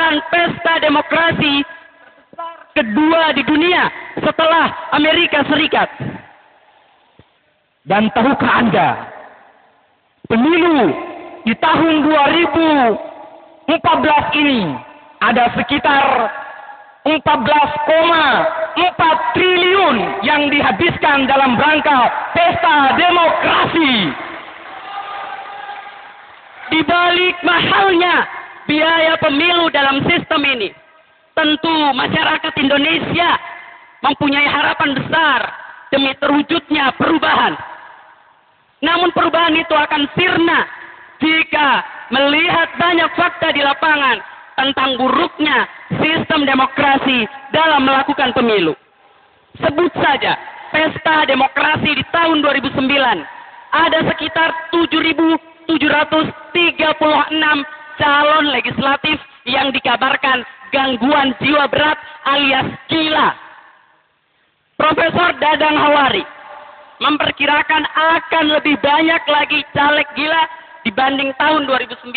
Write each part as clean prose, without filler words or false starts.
merupakan pesta demokrasi kedua di dunia setelah Amerika Serikat. Dan tahukah Anda, pemilu di tahun 2014 ini ada sekitar 14,4 triliun yang dihabiskan dalam rangka pesta demokrasi. Di balik mahalnya biaya pemilu dalam sistem ini, tentu masyarakat Indonesia mempunyai harapan besar demi terwujudnya perubahan. Namun perubahan itu akan sirna jika melihat banyak fakta di lapangan tentang buruknya sistem demokrasi dalam melakukan pemilu. Sebut saja pesta demokrasi di tahun 2009, ada sekitar 7.736 calon legislatif yang dikabarkan gangguan jiwa berat alias gila. Profesor Dadang Hawari memperkirakan akan lebih banyak lagi caleg gila dibanding tahun 2009.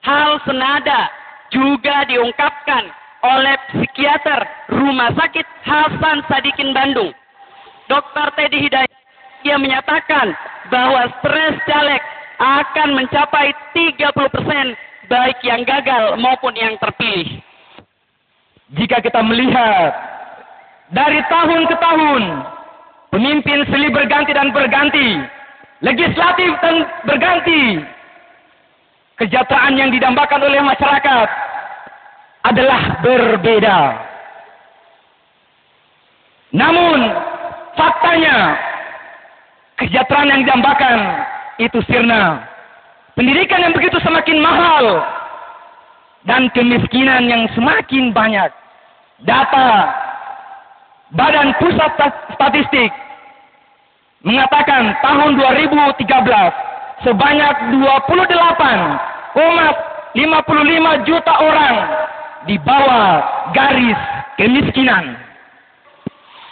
Hal senada juga diungkapkan oleh psikiater Rumah Sakit Hasan Sadikin Bandung, Dr. Teddy Hidayat. Ia menyatakan bahwa stres caleg akan mencapai 30% baik yang gagal maupun yang terpilih. Jika kita melihat dari tahun ke tahun, pemimpin silih berganti dan berganti, legislatif dan berganti, kesejahteraan yang didambakan oleh masyarakat adalah berbeda. Namun faktanya kesejahteraan yang didambakan itu sirna. Pendidikan yang begitu semakin mahal dan kemiskinan yang semakin banyak. Data Badan Pusat Statistik mengatakan tahun 2013 sebanyak 28,55 juta orang di bawah garis kemiskinan.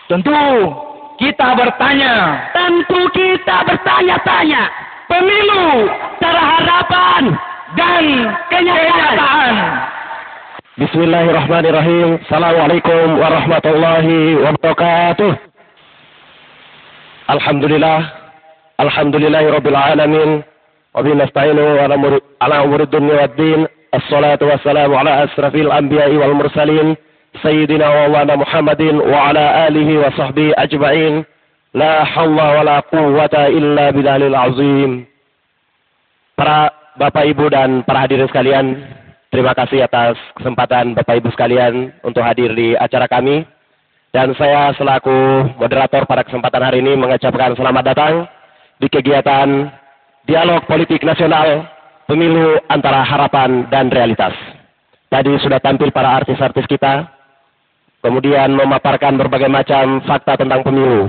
Tentu kita bertanya-tanya, pemilu cara harapan dan kenyataan. Bismillahirrahmanirrahim. Assalamualaikum warahmatullahi wabarakatuh. Alhamdulillahirabbil alamin. Wa bihi nasta'inu ala umuri dunya waddin. Assalatu wassalamu ala asrafil anbiya'i wal mursalin sayyidina wa maulana Muhammadin wa ala alihi wa sahbihi ajma'in. La haula wa la quwwata illa billahil azim. Para Bapak Ibu dan para hadirin sekalian, terima kasih atas kesempatan Bapak Ibu sekalian untuk hadir di acara kami. Dan saya selaku moderator pada kesempatan hari ini mengucapkan selamat datang di kegiatan Dialog Politik Nasional Pemilu Antara Harapan dan Realitas. Tadi sudah tampil para artis-artis kita, kemudian memaparkan berbagai macam fakta tentang pemilu.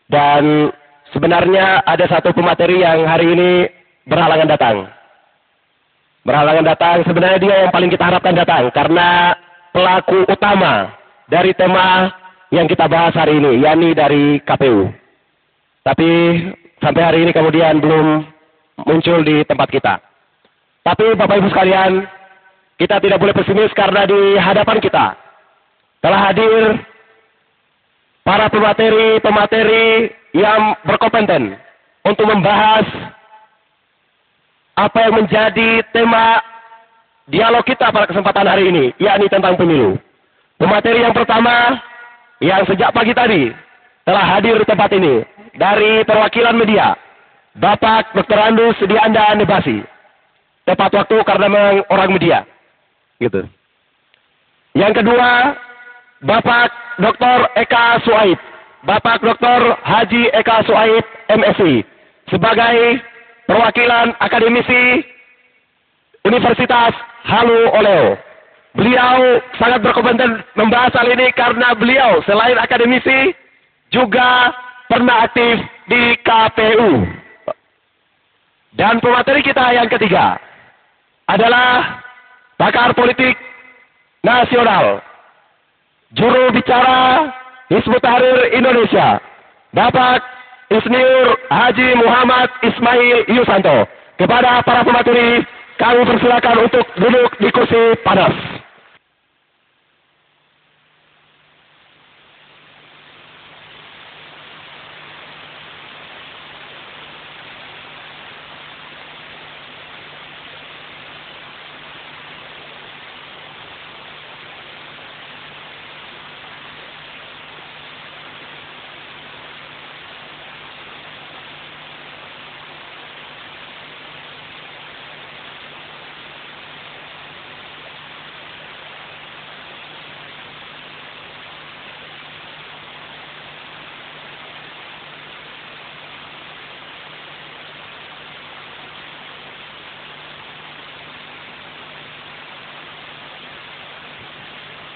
Dan sebenarnya ada satu pemateri yang hari ini berhalangan datang. Sebenarnya dia yang paling kita harapkan datang, karena pelaku utama dari tema yang kita bahas hari ini, yakni dari KPU. Tapi sampai hari ini kemudian belum muncul di tempat kita. Tapi Bapak Ibu sekalian, kita tidak boleh pesimis karena di hadapan kita telah hadir para pemateri yang berkompeten untuk membahas apa yang menjadi tema dialog kita pada kesempatan hari ini, yakni tentang pemilu. Pemateri yang pertama yang sejak pagi tadi telah hadir di tempat ini dari perwakilan media, Bapak Dr. Andus Dianda Nebasi. Tepat waktu karena memang orang media. Gitu. Yang kedua, Bapak Dr. Eka Suaib. Bapak Dr. Haji Eka Suaib, MSI. Sebagai perwakilan akademisi Universitas Halu Oleo. Beliau sangat berkompeten membahas hal ini karena beliau selain akademisi juga pernah aktif di KPU. Dan pemateri kita yang ketiga adalah pakar politik nasional, juru bicara Hizbut Tahrir Indonesia, Bapak Insinyur Haji Muhammad Ismail Yusanto. Kepada para pemateri, kami persilakan untuk duduk di kursi panas.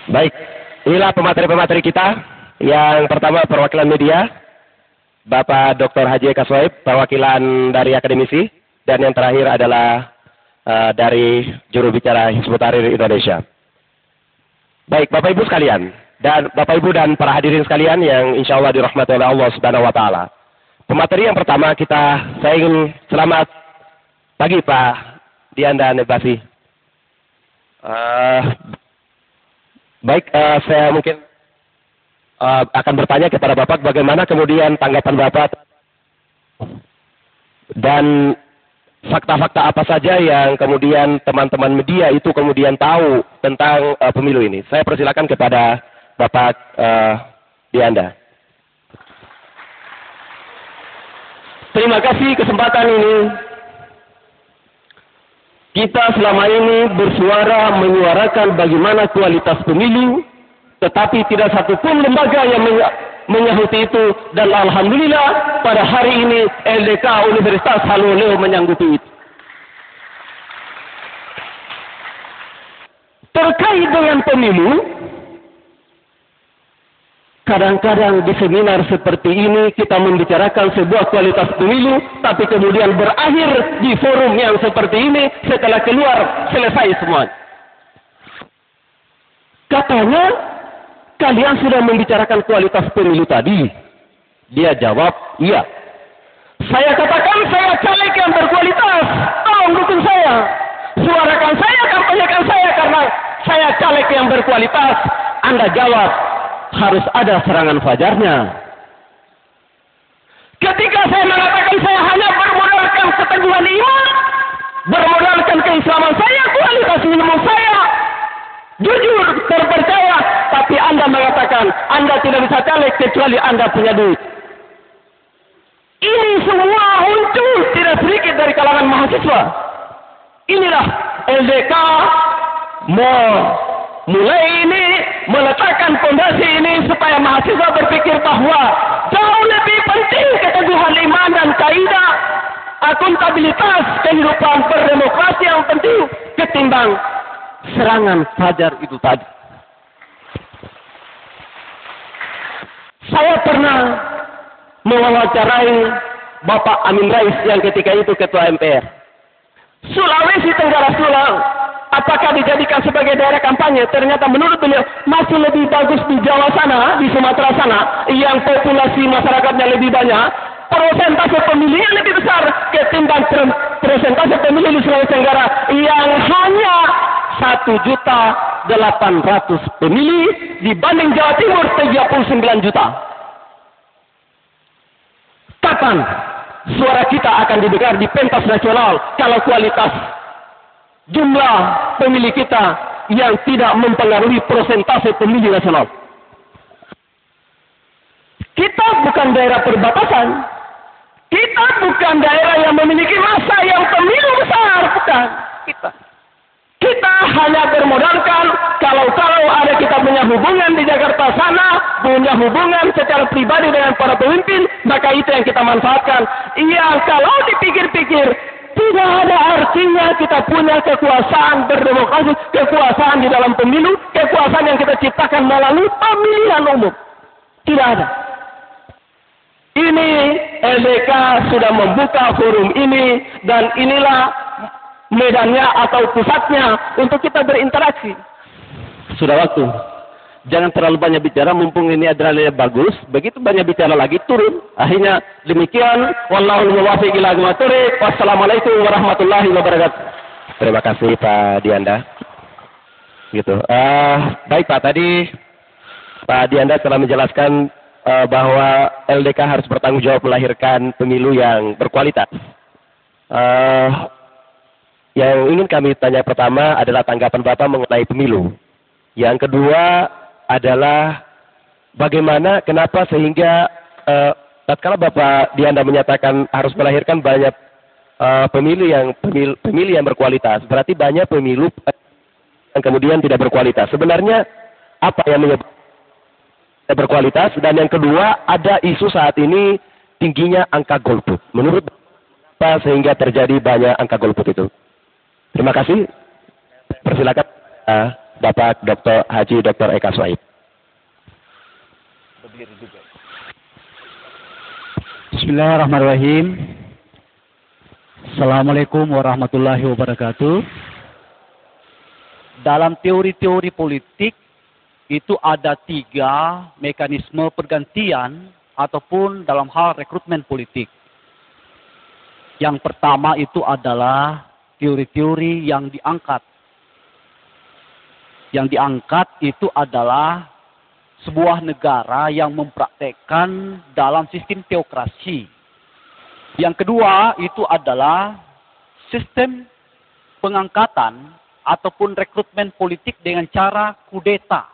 Baik, inilah pemateri-pemateri kita. Yang pertama perwakilan media, Bapak Dr. Haji Eka Soeb, perwakilan dari akademisi, dan yang terakhir adalah dari juru bicara Hizbut Tahrir Indonesia. Baik, Bapak Ibu sekalian, dan Bapak Ibu dan para hadirin sekalian yang insya Allah dirahmati oleh Allah Subhanahu Wa Taala. Pemateri yang pertama saya ingin selamat pagi Pak Dianda Nebasi. Baik, saya mungkin akan bertanya kepada Bapak bagaimana kemudian tanggapan Bapak dan fakta-fakta apa saja yang kemudian teman-teman media itu kemudian tahu tentang pemilu ini. Saya persilakan kepada Bapak Dianda. Terima kasih kesempatan ini. Kita selama ini bersuara menyuarakan bagaimana kualitas pemilu, tetapi tidak satupun lembaga yang menyahuti itu. Dan alhamdulillah pada hari ini LDK Universitas Haloleo menyanggupi itu. Terkait dengan pemilu, kadang-kadang di seminar seperti ini kita membicarakan sebuah kualitas pemilu, tapi kemudian berakhir di forum yang seperti ini setelah keluar selesai semua. Katanya, kalian sudah membicarakan kualitas pemilu tadi. Dia jawab, iya. Saya katakan saya caleg yang berkualitas. Tolong dukung saya. Suarakan saya, kampanyekan saya karena saya caleg yang berkualitas. Anda jawab, harus ada serangan fajarnya. Ketika saya mengatakan saya hanya bermodalkan keteguhan iman, bermodalkan keislaman saya, kualitas ilmu saya, jujur, terpercaya, tapi Anda mengatakan Anda tidak bisa caleg kecuali Anda punya duit. Ini semua muncul tidak sedikit dari kalangan mahasiswa. Inilah LDK mulai ini meletakkan fondasi ini supaya mahasiswa berpikir bahwa jauh lebih penting keteguhan iman dan kaidah akuntabilitas kehidupan berdemokrasi yang penting ketimbang serangan fajar itu tadi. Saya pernah mewawancarai Bapak Amin Rais yang ketika itu Ketua MPR. Sulawesi Tenggara Sulawesi, apakah dijadikan sebagai daerah kampanye? Ternyata menurut beliau masih lebih bagus di Jawa sana, di Sumatera sana, yang populasi masyarakatnya lebih banyak, persentase pemilihnya lebih besar ketimbang persentase pemilih di Sulawesi Tenggara yang hanya 1.800.000 pemilih dibanding Jawa Timur 39 juta. Kapan suara kita akan didengar di pentas nasional kalau kualitas jumlah pemilih kita yang tidak mempengaruhi persentase pemilih nasional? Kita bukan daerah perbatasan. Kita bukan daerah yang memiliki massa yang pemilu besar. Bukan. Kita hanya bermodalkan kalau ada kita punya hubungan di Jakarta sana, punya hubungan secara pribadi dengan para pemimpin, maka itu yang kita manfaatkan. Iya, kalau dipikir-pikir, tidak ada artinya kita punya kekuasaan berdemokrasi, kekuasaan di dalam pemilu, kekuasaan yang kita ciptakan melalui pemilihan umum. Tidak ada. Ini LDK sudah membuka forum ini, dan inilah medannya atau pusatnya untuk kita berinteraksi. Sudah waktu. Jangan terlalu banyak bicara, mumpung ini adrenalin bagus. Begitu banyak bicara lagi, turun. Akhirnya demikian. Wallahul muwaffiq ila aqwamit thoriq. Wassalamualaikum warahmatullahi wabarakatuh. Terima kasih Pak Dianda. Gitu. Baik Pak, tadi Pak Dianda telah menjelaskan bahwa LDK harus bertanggung jawab melahirkan pemilu yang berkualitas. Yang ingin kami tanya pertama adalah tanggapan Bapak mengenai pemilu. Yang kedua adalah bagaimana, kenapa sehingga tatkala Bapak Dianda menyatakan harus melahirkan banyak pemilu yang berkualitas, berarti banyak pemilu yang kemudian tidak berkualitas. Sebenarnya apa yang menyebabkan tidak berkualitas? Dan yang kedua, ada isu saat ini tingginya angka golput. Menurut Bapak sehingga terjadi banyak angka golput itu? Terima kasih. Persilakan Bapak Dr. Haji Dr. Eka Swaib. Bismillahirrahmanirrahim. Assalamualaikum warahmatullahi wabarakatuh. Dalam teori-teori politik itu ada 3 mekanisme pergantian ataupun dalam hal rekrutmen politik. Yang pertama itu adalah teori-teori yang diangkat. Yang diangkat itu adalah sebuah negara yang mempraktekkan dalam sistem teokrasi. Yang kedua itu adalah sistem pengangkatan ataupun rekrutmen politik dengan cara kudeta.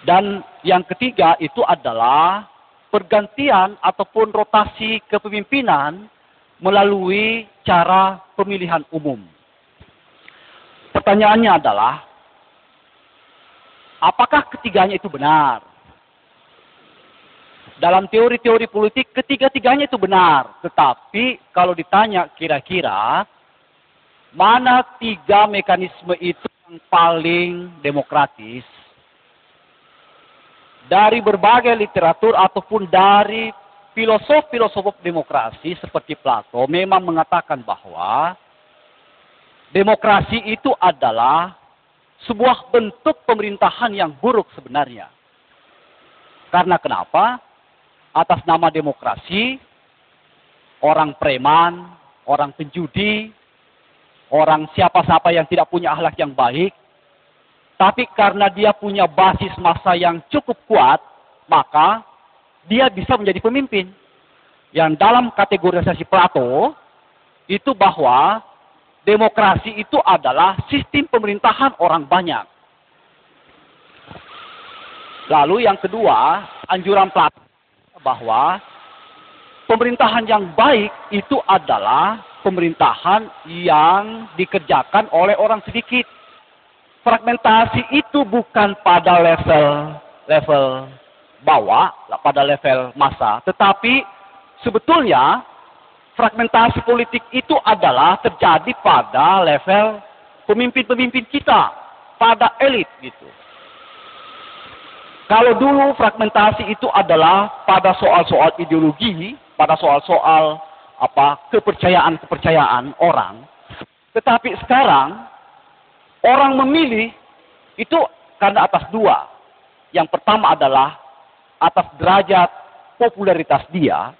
Dan yang ketiga itu adalah pergantian ataupun rotasi kepemimpinan melalui cara pemilihan umum. Pertanyaannya adalah, apakah ketiganya itu benar? Dalam teori-teori politik, ketiga-tiganya itu benar. Tetapi kalau ditanya kira-kira, mana 3 mekanisme itu yang paling demokratis? Dari berbagai literatur ataupun dari filosof-filosof demokrasi seperti Plato memang mengatakan bahwa demokrasi itu adalah sebuah bentuk pemerintahan yang buruk sebenarnya. Karena kenapa? Atas nama demokrasi, orang preman, orang penjudi, orang siapa-siapa yang tidak punya akhlak yang baik, tapi karena dia punya basis massa yang cukup kuat, maka dia bisa menjadi pemimpin. Yang dalam kategorisasi Plato, itu bahwa demokrasi itu adalah sistem pemerintahan orang banyak. Lalu yang kedua, anjuran Plato bahwa pemerintahan yang baik itu adalah pemerintahan yang dikerjakan oleh orang sedikit. Fragmentasi itu bukan pada level bawah, pada level massa, tetapi sebetulnya fragmentasi politik itu adalah terjadi pada level pemimpin-pemimpin kita, pada elit gitu. Kalau dulu fragmentasi itu adalah pada soal-soal ideologi, pada soal-soal kepercayaan orang. Tetapi sekarang orang memilih itu karena atas 2. Yang pertama adalah atas derajat popularitas dia,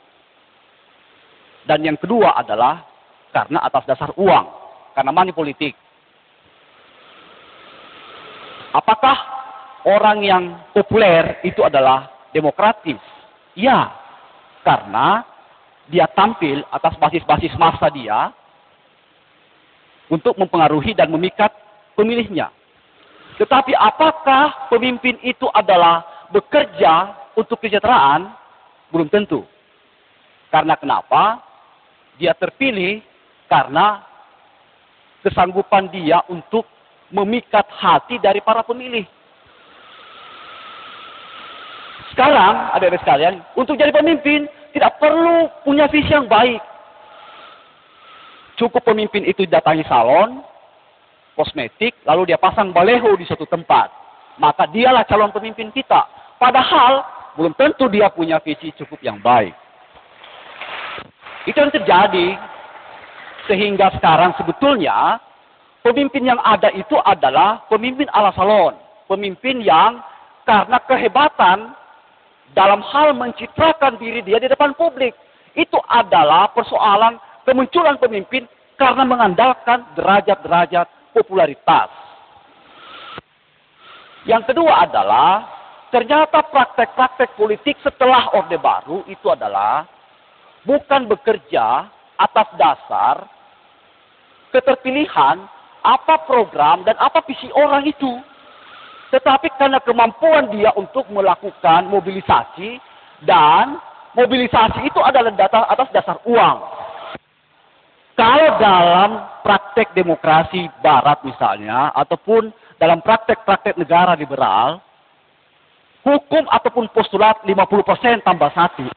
dan yang kedua adalah karena atas dasar uang, karena money politik. Apakah orang yang populer itu adalah demokratis? Ya, karena dia tampil atas basis-basis massa dia untuk mempengaruhi dan memikat pemilihnya. Tetapi apakah pemimpin itu adalah bekerja untuk kesejahteraan? Belum tentu. Karena kenapa? Dia terpilih karena kesanggupan dia untuk memikat hati dari para pemilih. Sekarang, adik-adik sekalian, untuk jadi pemimpin tidak perlu punya visi yang baik. Cukup pemimpin itu datangi salon, kosmetik, lalu dia pasang baleho di suatu tempat. Maka dialah calon pemimpin kita. Padahal, belum tentu dia punya visi cukup yang baik. Itu yang terjadi. Sehingga sekarang sebetulnya, pemimpin yang ada itu adalah pemimpin ala salon. Pemimpin yang karena kehebatan dalam hal mencitrakan diri dia di depan publik. Itu adalah persoalan kemunculan pemimpin karena mengandalkan derajat-derajat popularitas. Yang kedua adalah, ternyata praktek-praktek politik setelah Orde Baru itu adalah bukan bekerja atas dasar keterpilihan apa program dan apa visi orang itu. Tetapi karena kemampuan dia untuk melakukan mobilisasi, dan mobilisasi itu adalah atas dasar uang. Kalau dalam praktek demokrasi barat misalnya, ataupun dalam praktek-praktek negara liberal, hukum ataupun postulat 50% tambah 1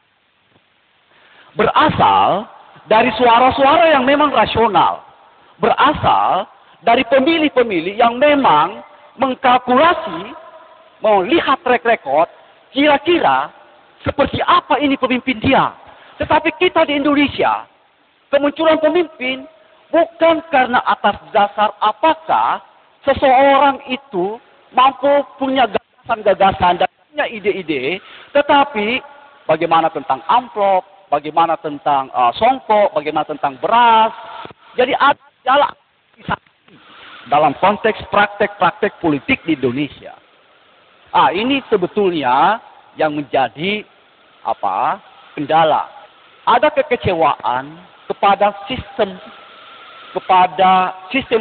berasal dari suara-suara yang memang rasional. Berasal dari pemilih-pemilih yang memang mengkalkulasi, melihat track record, kira-kira seperti apa ini pemimpin dia. Tetapi kita di Indonesia, kemunculan pemimpin bukan karena atas dasar apakah seseorang itu mampu punya gagasan-gagasan dan punya ide-ide, tetapi bagaimana tentang amplop, bagaimana tentang songkok, bagaimana tentang beras. Jadi ada jalan dalam konteks praktek-praktek politik di Indonesia. Ini sebetulnya yang menjadi kendala. Ada kekecewaan kepada sistem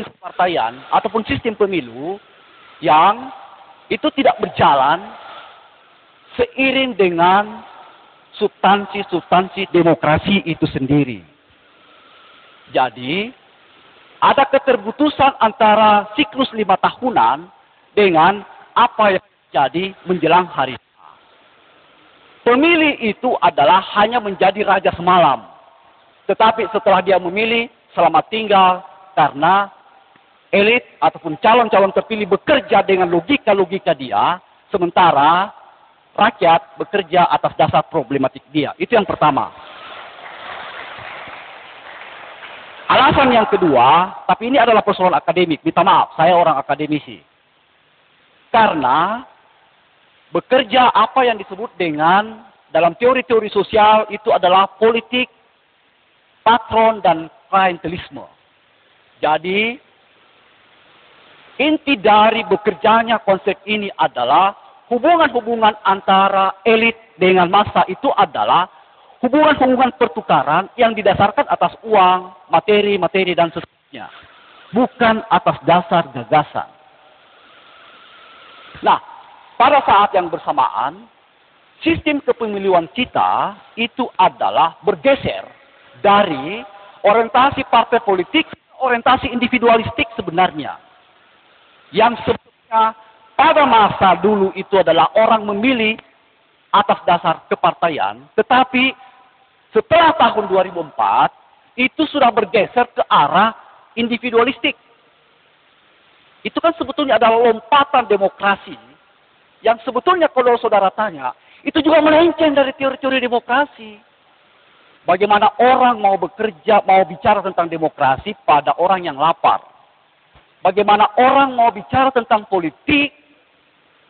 kepartaian ataupun sistem pemilu yang itu tidak berjalan seiring dengan substansi demokrasi itu sendiri. Jadi ada keterputusan antara siklus 5 tahunan dengan apa yang terjadi menjelang hari H. Pemilih itu adalah hanya menjadi raja semalam. Tetapi setelah dia memilih, selamat tinggal karena elit ataupun calon-calon terpilih bekerja dengan logika-logika dia, sementara rakyat bekerja atas dasar problematik dia. Itu yang pertama. Alasan yang kedua, tapi ini adalah persoalan akademik. Minta maaf, saya orang akademisi. Karena bekerja apa yang disebut dengan dalam teori-teori sosial itu adalah politik, patron, dan klientelisme. Jadi, inti dari bekerjanya konsep ini adalah hubungan-hubungan antara elit dengan massa itu adalah hubungan-hubungan pertukaran yang didasarkan atas uang, materi, dan seterusnya. Bukan atas dasar gagasan. Nah, pada saat yang bersamaan, sistem kepemiluan kita itu adalah bergeser dari orientasi partai politik ke orientasi individualistik sebenarnya. Yang sebetulnya pada masa dulu itu adalah orang memilih atas dasar kepartaian, tetapi setelah tahun 2004 itu sudah bergeser ke arah individualistik. Itu kan sebetulnya adalah lompatan demokrasi yang sebetulnya kalau saudara tanya, itu juga melenceng dari teori-teori demokrasi. Bagaimana orang mau bekerja, mau bicara tentang demokrasi pada orang yang lapar. Bagaimana orang mau bicara tentang politik,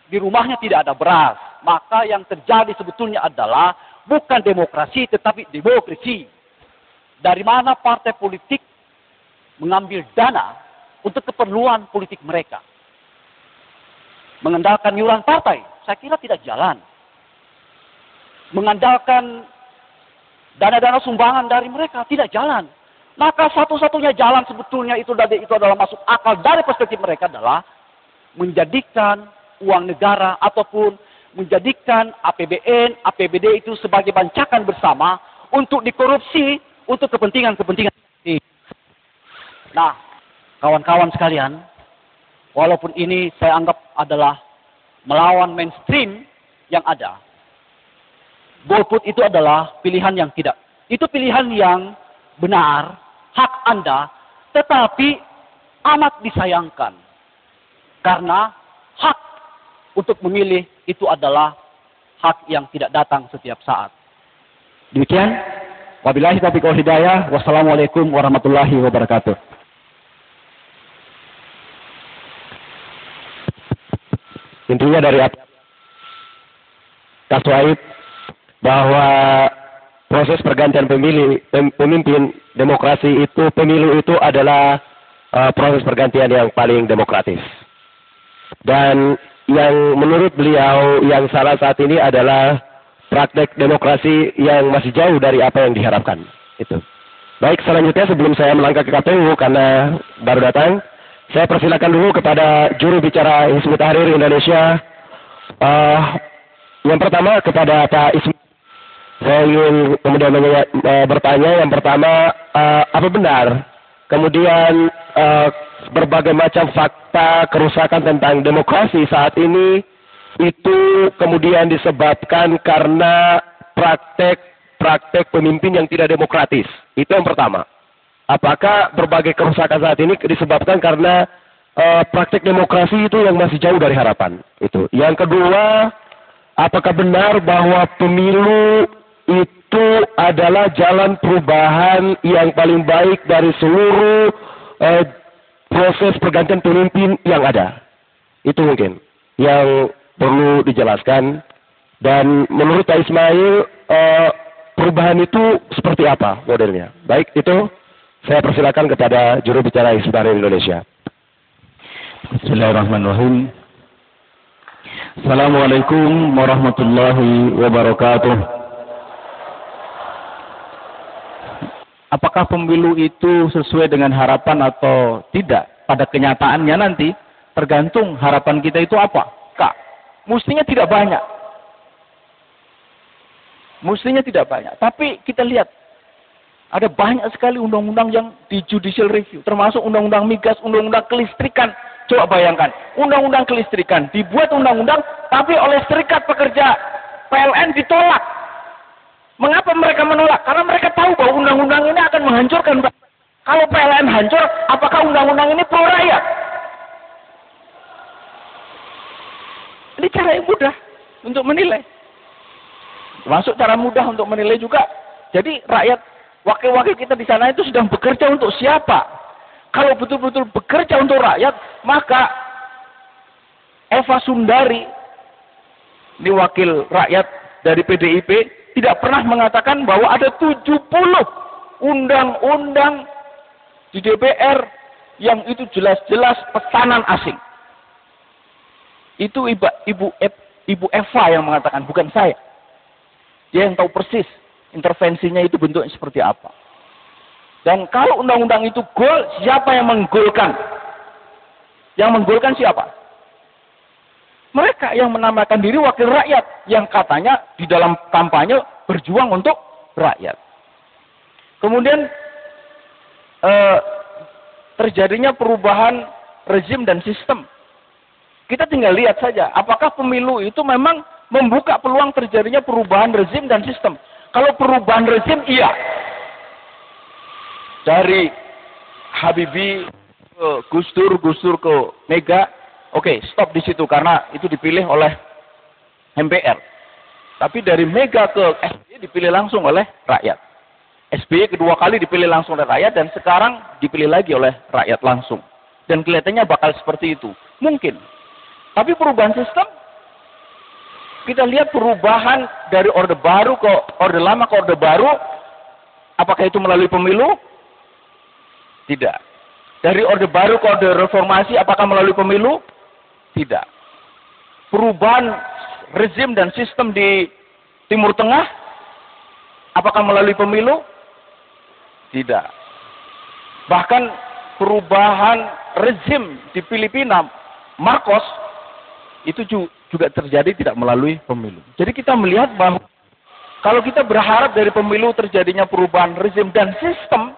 di rumahnya tidak ada beras. Maka yang terjadi sebetulnya adalah bukan demokrasi, tetapi demokrasi. Dari mana partai politik mengambil dana untuk keperluan politik mereka. Mengandalkan iuran partai, saya kira tidak jalan. Mengandalkan dana-dana sumbangan dari mereka, tidak jalan. Maka satu-satunya jalan sebetulnya itu adalah masuk akal dari perspektif mereka adalah menjadikan uang negara ataupun menjadikan APBN, APBD itu sebagai bancakan bersama untuk dikorupsi untuk kepentingan-kepentingan. Nah, kawan-kawan sekalian, walaupun ini saya anggap adalah melawan mainstream yang ada. Golput itu adalah pilihan yang tidak. Itu pilihan yang benar, hak Anda, tetapi amat disayangkan. Karena hak untuk memilih itu adalah hak yang tidak datang setiap saat. Demikian, wabillahi taufiq wal hidayah, wassalamualaikum warahmatullahi wabarakatuh. Intinya dari Kaswaib bahwa proses pergantian pemimpin demokrasi itu, pemilu itu adalah proses pergantian yang paling demokratis. Dan yang menurut beliau yang salah saat ini adalah praktek demokrasi yang masih jauh dari apa yang diharapkan. Itu. Baik, selanjutnya sebelum saya melangkah ke KPU karena baru datang, saya persilakan dulu kepada juru bicara Hizbut Tahrir Indonesia. Yang pertama kepada Pak Ismail. Saya ingin kemudian bertanya yang pertama, apa benar kemudian berbagai macam fakta kerusakan tentang demokrasi saat ini itu kemudian disebabkan karena praktek pemimpin yang tidak demokratis? Itu yang pertama. apakah berbagai kerusakan saat ini disebabkan karena praktik demokrasi itu yang masih jauh dari harapan? Itu. Yang kedua, apakah benar bahwa pemilu itu adalah jalan perubahan yang paling baik dari seluruh proses pergantian pemimpin yang ada? Itu mungkin yang perlu dijelaskan. Dan menurut Pak Ismail, perubahan itu seperti apa modelnya? Baik, itu saya persilakan kepada juru bicara Hizbut Tahrir Indonesia. Bismillahirrahmanirrahim. Assalamualaikum warahmatullahi wabarakatuh. Apakah pemilu itu sesuai dengan harapan atau tidak? Pada kenyataannya nanti tergantung harapan kita itu apa. Kak, mestinya tidak banyak. Mestinya tidak banyak. Tapi kita lihat, ada banyak sekali undang-undang yang di judicial review. Termasuk undang-undang migas, undang-undang kelistrikan. Coba bayangkan, undang-undang kelistrikan dibuat undang-undang, tapi oleh serikat pekerja PLN ditolak. Mengapa mereka menolak? Karena mereka tahu bahwa undang-undang ini akan menghancurkan. Kalau PLN hancur, apakah undang-undang ini pro rakyat? Ini cara yang mudah untuk menilai. Termasuk cara mudah untuk menilai juga. Jadi rakyat, wakil-wakil kita di sana itu sedang bekerja untuk siapa? Kalau betul-betul bekerja untuk rakyat, maka Eva Sundari, ini wakil rakyat dari PDIP, tidak pernah mengatakan bahwa ada 70 undang-undang di DPR yang itu jelas-jelas pesanan asing. Itu Ibu Eva yang mengatakan, bukan saya. Dia yang tahu persis intervensinya itu bentuknya seperti apa. Dan kalau undang-undang itu gol, siapa yang menggolkan? Yang menggolkan siapa? Mereka yang menamakan diri wakil rakyat, yang katanya di dalam kampanye berjuang untuk rakyat. Kemudian terjadinya perubahan rezim dan sistem. Kita tinggal lihat saja, apakah pemilu itu memang membuka peluang terjadinya perubahan rezim dan sistem. Kalau perubahan rezim, iya. Dari Habibie ke Gus Dur ke Mega, oke, stop di situ karena itu dipilih oleh MPR. Tapi dari Mega ke SBY dipilih langsung oleh rakyat. SBY kedua kali dipilih langsung oleh rakyat dan sekarang dipilih lagi oleh rakyat langsung. Dan kelihatannya bakal seperti itu. Mungkin. Tapi perubahan sistem, kita lihat perubahan dari Orde Baru ke Orde Lama ke Orde Baru, apakah itu melalui pemilu? Tidak. Dari Orde Baru ke Orde Reformasi, apakah melalui pemilu? Tidak. Perubahan rezim dan sistem di Timur Tengah, apakah melalui pemilu? Tidak. Bahkan perubahan rezim di Filipina, Marcos, itu juga terjadi tidak melalui pemilu. Jadi kita melihat bahwa kalau kita berharap dari pemilu terjadinya perubahan rezim dan sistem,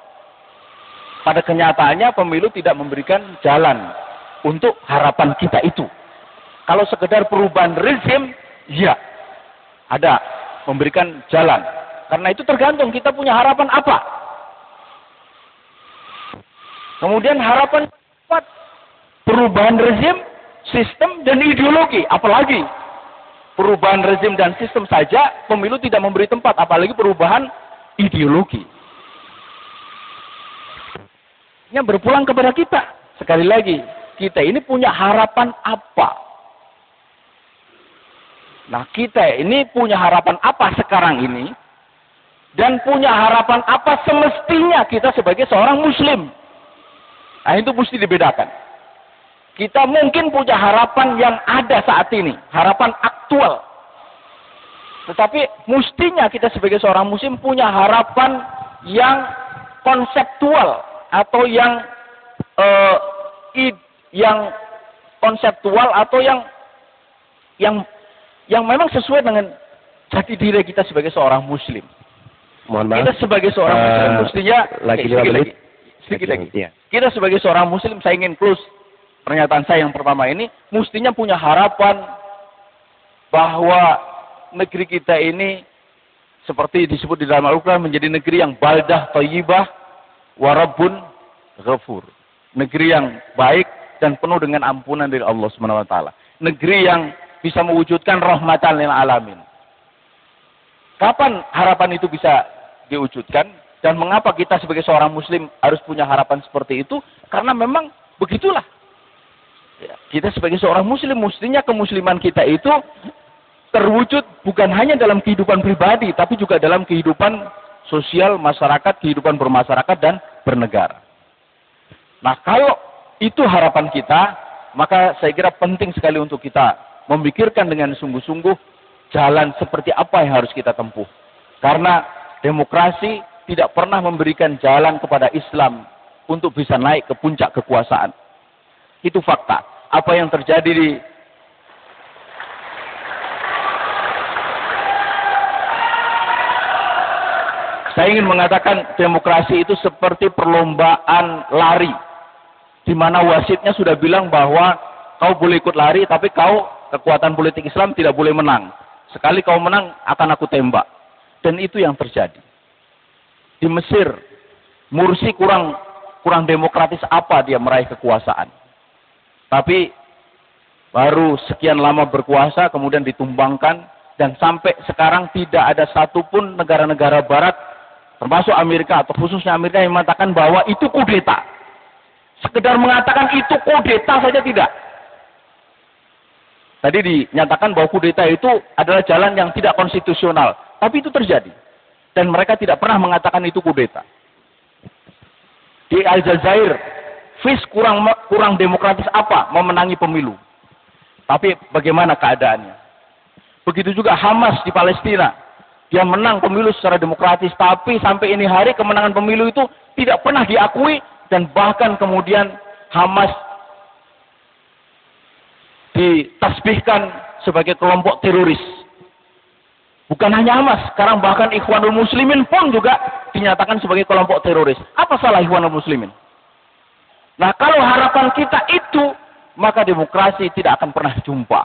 pada kenyataannya pemilu tidak memberikan jalan untuk harapan kita itu. Kalau sekedar perubahan rezim, ya, ada memberikan jalan. Karena itu tergantung kita punya harapan apa. Kemudian harapan perubahan rezim, sistem, dan ideologi. Apalagi perubahan rezim dan sistem saja pemilu tidak memberi tempat. Apalagi perubahan ideologi. Yang berpulang kepada kita. Sekali lagi, kita ini punya harapan apa? Nah, kita ini punya harapan apa sekarang ini? Dan punya harapan apa semestinya kita sebagai seorang muslim? Nah, itu mesti dibedakan. Kita mungkin punya harapan yang ada saat ini. Harapan aktual. Tetapi mestinya kita sebagai seorang muslim punya harapan yang konseptual. Atau yang konseptual atau yang memang sesuai dengan jati diri kita sebagai seorang muslim. Mohon maaf. Kita sebagai seorang muslim mestinya sedikit lagi. Ya. Kita sebagai seorang muslim, saya ingin close pernyataan saya yang pertama ini, mestinya punya harapan bahwa negeri kita ini seperti disebut di dalam Al-Quran menjadi negeri yang baldah thayyibah, wa rabbun ghafur. Negeri yang baik dan penuh dengan ampunan dari Allah Subhanahu wa taala. Negeri yang bisa mewujudkan rahmatan lil alamin. Kapan harapan itu bisa diwujudkan dan mengapa kita sebagai seorang muslim harus punya harapan seperti itu? Karena memang begitulah. Ya, kita sebagai seorang muslim, mestinya kemusliman kita itu terwujud bukan hanya dalam kehidupan pribadi, tapi juga dalam kehidupan sosial masyarakat, kehidupan bermasyarakat dan bernegara. Nah, kalau itu harapan kita, maka saya kira penting sekali untuk kita memikirkan dengan sungguh-sungguh jalan seperti apa yang harus kita tempuh. Karena demokrasi tidak pernah memberikan jalan kepada Islam untuk bisa naik ke puncak kekuasaan. Itu fakta. Apa yang terjadi di Saya ingin mengatakan demokrasi itu seperti perlombaan lari. Di mana wasitnya sudah bilang bahwa kau boleh ikut lari, tapi kau, kekuatan politik Islam, tidak boleh menang. Sekali kau menang, akan aku tembak. Dan itu yang terjadi. Di Mesir, Mursi kurang demokratis apa dia meraih kekuasaan. Tapi baru sekian lama berkuasa, kemudian ditumbangkan, dan sampai sekarang tidak ada satupun negara-negara barat, termasuk Amerika atau khususnya Amerika yang mengatakan bahwa itu kudeta. Sekedar mengatakan itu kudeta saja tidak. Tadi dinyatakan bahwa kudeta itu adalah jalan yang tidak konstitusional. Tapi itu terjadi. Dan mereka tidak pernah mengatakan itu kudeta. Di Aljazair, Fis kurang demokratis apa memenangi pemilu. Tapi bagaimana keadaannya? Begitu juga Hamas di Palestina. Dia menang pemilu secara demokratis, tapi sampai ini hari kemenangan pemilu itu tidak pernah diakui, dan bahkan kemudian Hamas ditasbihkan sebagai kelompok teroris. Bukan hanya Hamas, sekarang bahkan Ikhwanul Muslimin pun juga dinyatakan sebagai kelompok teroris. Apa salah Ikhwanul Muslimin? Nah, kalau harapan kita itu, maka demokrasi tidak akan pernah jumpa.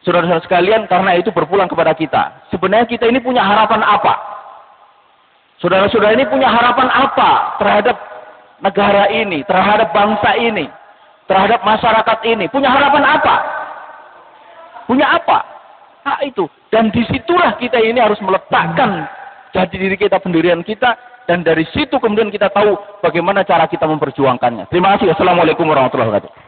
Saudara-saudara sekalian, karena itu berpulang kepada kita. Sebenarnya kita ini punya harapan apa? Saudara-saudara ini punya harapan apa terhadap negara ini, terhadap bangsa ini, terhadap masyarakat ini? Punya harapan apa? Punya apa? Nah, itu. Dan disitulah kita ini harus meletakkan jati diri kita, pendirian kita, dan dari situ kemudian kita tahu bagaimana cara kita memperjuangkannya. Terima kasih. Assalamualaikum warahmatullahi wabarakatuh.